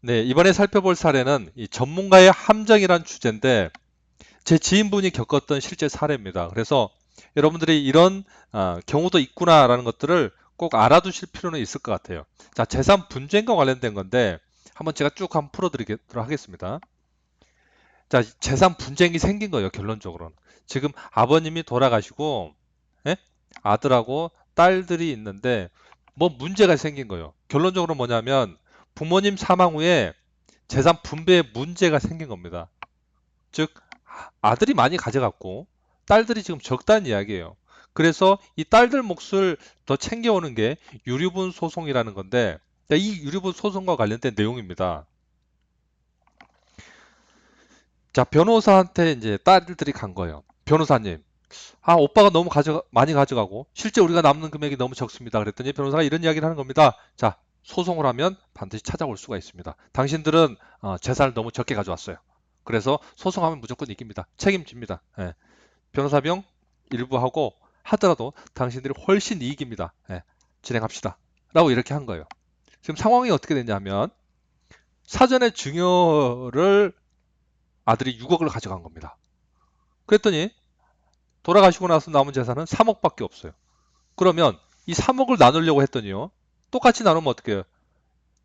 네, 이번에 살펴볼 사례는 이 전문가의 함정이란 주제인데 제 지인분이 겪었던 실제 사례입니다. 그래서 여러분들이 이런 경우도 있구나라는 것들을 꼭 알아두실 필요는 있을 것 같아요. 자, 재산 분쟁과 관련된 건데 한번 제가 쭉 한번 풀어드리도록 하겠습니다. 자, 재산 분쟁이 생긴 거예요, 결론적으로는. 지금 아버님이 돌아가시고, 예? 아들하고 딸들이 있는데, 뭐 문제가 생긴 거예요. 결론적으로 뭐냐면, 부모님 사망 후에 재산 분배에 문제가 생긴 겁니다. 즉, 아들이 많이 가져갔고, 딸들이 지금 적다는 이야기예요. 그래서 이 딸들 몫을 더 챙겨오는 게 유류분 소송이라는 건데, 이 유류분 소송과 관련된 내용입니다. 자, 변호사한테 이제 딸들이 간 거예요. 변호사님, 오빠가 너무 많이 가져가고, 실제 우리가 남는 금액이 너무 적습니다. 그랬더니 변호사가 이런 이야기를 하는 겁니다. 자, 소송을 하면 반드시 찾아올 수가 있습니다. 당신들은 재산을 너무 적게 가져왔어요. 그래서 소송하면 무조건 이깁니다. 책임집니다. 예. 변호사 비용 일부 하고 하더라도 당신들이 훨씬 이익입니다. 예. 진행합시다. 라고 이렇게 한 거예요. 지금 상황이 어떻게 됐냐면, 사전에 증여를 아들이 6억을 가져간 겁니다. 그랬더니 돌아가시고 나서 남은 재산은 3억밖에 없어요. 그러면 이 3억을 나누려고 했더니요. 똑같이 나누면 어떻게 해요?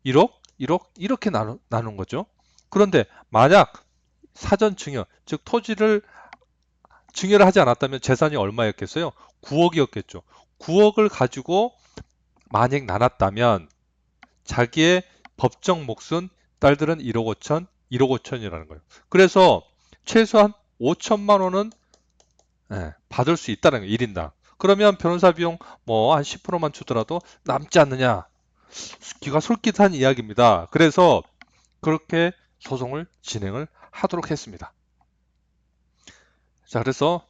1억, 1억 이렇게 나눈 거죠. 그런데 만약 사전 증여, 즉 토지를 증여를 하지 않았다면 재산이 얼마였겠어요? 9억이었겠죠. 9억을 가지고 만약 나눴다면 자기의 법정 몫은 딸들은 1억 5천, 1억 5천이라는 거예요. 그래서 최소한 5천만 원은 받을 수 있다는 거예요. 1인당. 그러면 변호사 비용 뭐 한 10%만 주더라도 남지 않느냐. 기가 솔깃한 이야기입니다. 그래서 그렇게 소송을 진행을 하도록 했습니다. 자, 그래서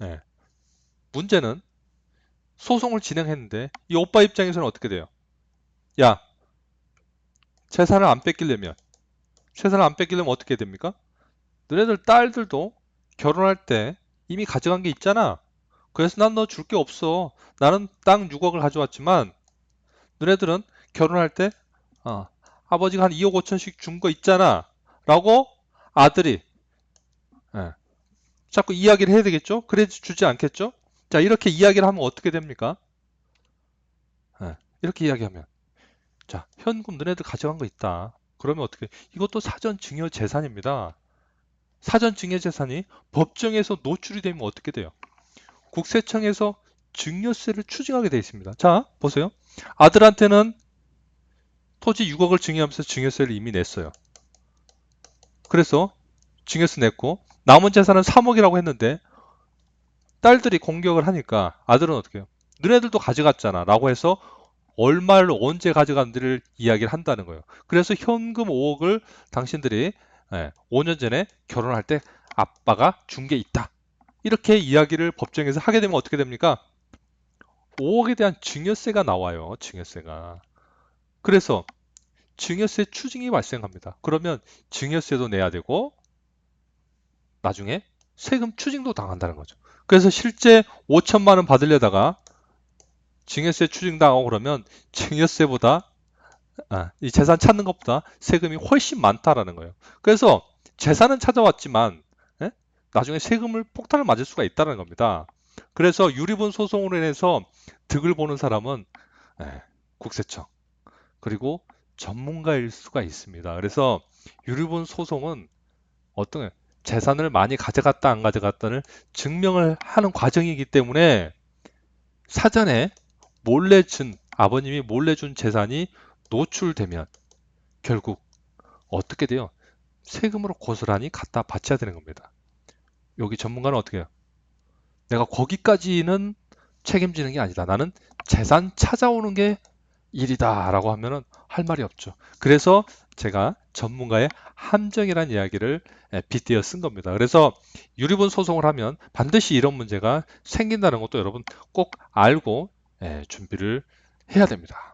예, 문제는 소송을 진행했는데 이 오빠 입장에서는 어떻게 돼요? 야, 재산을 안 뺏기려면 재산을 안 뺏기려면 어떻게 됩니까? 너네들 딸들도 결혼할 때 이미 가져간 게 있잖아. 그래서 난 너 줄 게 없어. 나는 땅 6억을 가져왔지만 너네들은 결혼할 때 어, 아버지가 한 2억 5천씩 준 거 있잖아. 라고 아들이 예, 자꾸 이야기를 해야 되겠죠? 그래 주지 않겠죠? 자, 이렇게 이야기를 하면 어떻게 됩니까? 이렇게 이야기하면 자, 현금 너네들 가져간 거 있다. 그러면 어떻게? 이것도 사전 증여 재산입니다. 사전 증여 재산이 법정에서 노출이 되면 어떻게 돼요? 국세청에서 증여세를 추징하게 되어 있습니다. 자, 보세요. 아들한테는 토지 6억을 증여하면서 증여세를 이미 냈어요. 그래서 증여세 냈고 남은 재산은 3억이라고 했는데 딸들이 공격을 하니까 아들은 어떻게 해요? 너네들도 가져갔잖아 라고 해서 얼마를 언제 가져간지를 이야기를 한다는 거예요. 그래서 현금 5억을 당신들이 5년 전에 결혼할 때 아빠가 준 게 있다. 이렇게 이야기를 법정에서 하게 되면 어떻게 됩니까? 5억에 대한 증여세가 나와요. 증여세가. 그래서 증여세 추징이 발생합니다. 그러면 증여세도 내야 되고 나중에 세금 추징도 당한다는 거죠. 그래서 실제 5천만 원 받으려다가 증여세 추징당하고 그러면 증여세보다 이 재산 찾는 것보다 세금이 훨씬 많다라는 거예요. 그래서 재산은 찾아왔지만 예? 나중에 세금을 폭탄을 맞을 수가 있다는 겁니다. 그래서 유리분 소송으로 인해서 득을 보는 사람은 국세청 그리고 전문가일 수가 있습니다. 그래서 유리분 소송은 어떤 재산을 많이 가져갔다 안 가져갔다를 증명을 하는 과정이기 때문에 사전에 아버님이 몰래 준 재산이 노출되면 결국 어떻게 돼요? 세금으로 고스란히 갖다 바쳐야 되는 겁니다. 여기 전문가는 어떻게 해요? 내가 거기까지는 책임지는 게 아니다. 나는 재산 찾아오는 게 일이다 라고 하면은 할 말이 없죠. 그래서 제가 전문가의 함정이라는 이야기를 빗대어 쓴 겁니다. 그래서 유리분 소송을 하면 반드시 이런 문제가 생긴다는 것도 여러분 꼭 알고 준비를 해야 됩니다.